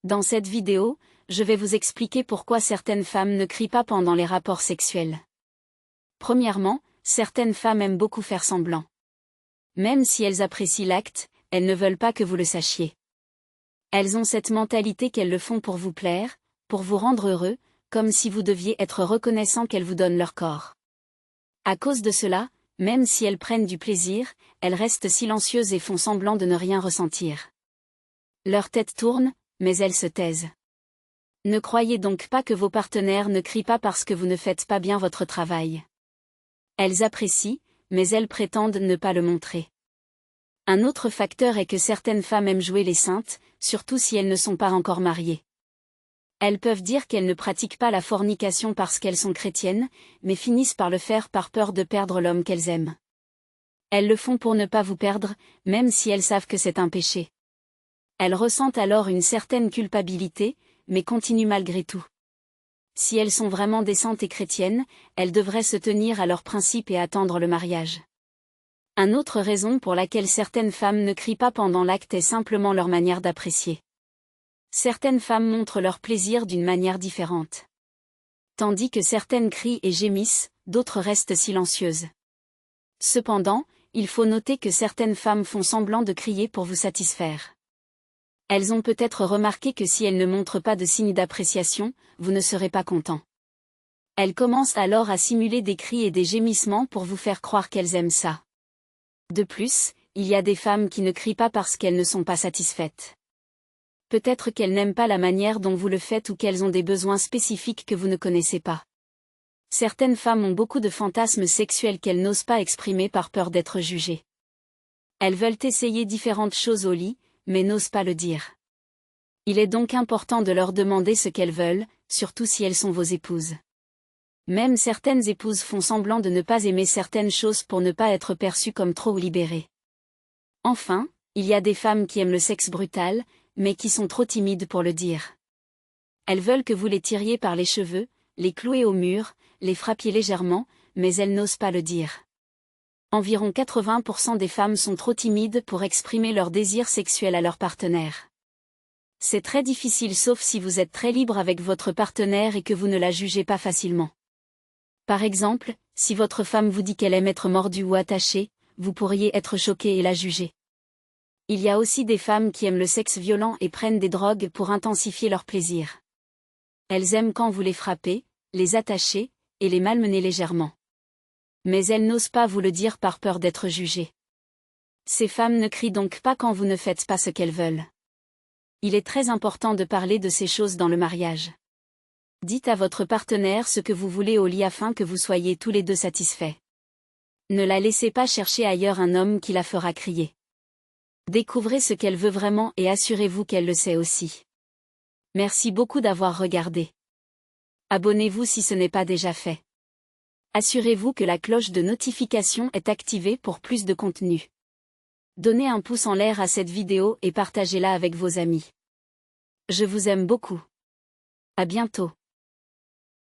Dans cette vidéo, je vais vous expliquer pourquoi certaines femmes ne crient pas pendant les rapports sexuels. Premièrement, certaines femmes aiment beaucoup faire semblant. Même si elles apprécient l'acte, elles ne veulent pas que vous le sachiez. Elles ont cette mentalité qu'elles le font pour vous plaire, pour vous rendre heureux, comme si vous deviez être reconnaissant qu'elles vous donnent leur corps. À cause de cela, même si elles prennent du plaisir, elles restent silencieuses et font semblant de ne rien ressentir. Leur tête tourne, mais elles se taisent. Ne croyez donc pas que vos partenaires ne crient pas parce que vous ne faites pas bien votre travail. Elles apprécient, mais elles prétendent ne pas le montrer. Un autre facteur est que certaines femmes aiment jouer les saintes, surtout si elles ne sont pas encore mariées. Elles peuvent dire qu'elles ne pratiquent pas la fornication parce qu'elles sont chrétiennes, mais finissent par le faire par peur de perdre l'homme qu'elles aiment. Elles le font pour ne pas vous perdre, même si elles savent que c'est un péché. Elles ressentent alors une certaine culpabilité, mais continuent malgré tout. Si elles sont vraiment décentes et chrétiennes, elles devraient se tenir à leurs principes et attendre le mariage. Une autre raison pour laquelle certaines femmes ne crient pas pendant l'acte est simplement leur manière d'apprécier. Certaines femmes montrent leur plaisir d'une manière différente. Tandis que certaines crient et gémissent, d'autres restent silencieuses. Cependant, il faut noter que certaines femmes font semblant de crier pour vous satisfaire. Elles ont peut-être remarqué que si elles ne montrent pas de signes d'appréciation, vous ne serez pas content. Elles commencent alors à simuler des cris et des gémissements pour vous faire croire qu'elles aiment ça. De plus, il y a des femmes qui ne crient pas parce qu'elles ne sont pas satisfaites. Peut-être qu'elles n'aiment pas la manière dont vous le faites ou qu'elles ont des besoins spécifiques que vous ne connaissez pas. Certaines femmes ont beaucoup de fantasmes sexuels qu'elles n'osent pas exprimer par peur d'être jugées. Elles veulent essayer différentes choses au lit, mais n'osent pas le dire. Il est donc important de leur demander ce qu'elles veulent, surtout si elles sont vos épouses. Même certaines épouses font semblant de ne pas aimer certaines choses pour ne pas être perçues comme trop libérées. Enfin, il y a des femmes qui aiment le sexe brutal, mais qui sont trop timides pour le dire. Elles veulent que vous les tiriez par les cheveux, les clouez au mur, les frappiez légèrement, mais elles n'osent pas le dire. Environ 80% des femmes sont trop timides pour exprimer leur désir sexuel à leur partenaire. C'est très difficile sauf si vous êtes très libre avec votre partenaire et que vous ne la jugez pas facilement. Par exemple, si votre femme vous dit qu'elle aime être mordue ou attachée, vous pourriez être choqué et la juger. Il y a aussi des femmes qui aiment le sexe violent et prennent des drogues pour intensifier leur plaisir. Elles aiment quand vous les frappez, les attachez, et les malmenez légèrement. Mais elles n'osent pas vous le dire par peur d'être jugées. Ces femmes ne crient donc pas quand vous ne faites pas ce qu'elles veulent. Il est très important de parler de ces choses dans le mariage. Dites à votre partenaire ce que vous voulez au lit afin que vous soyez tous les deux satisfaits. Ne la laissez pas chercher ailleurs un homme qui la fera crier. Découvrez ce qu'elle veut vraiment et assurez-vous qu'elle le sait aussi. Merci beaucoup d'avoir regardé. Abonnez-vous si ce n'est pas déjà fait. Assurez-vous que la cloche de notification est activée pour plus de contenu. Donnez un pouce en l'air à cette vidéo et partagez-la avec vos amis. Je vous aime beaucoup. À bientôt.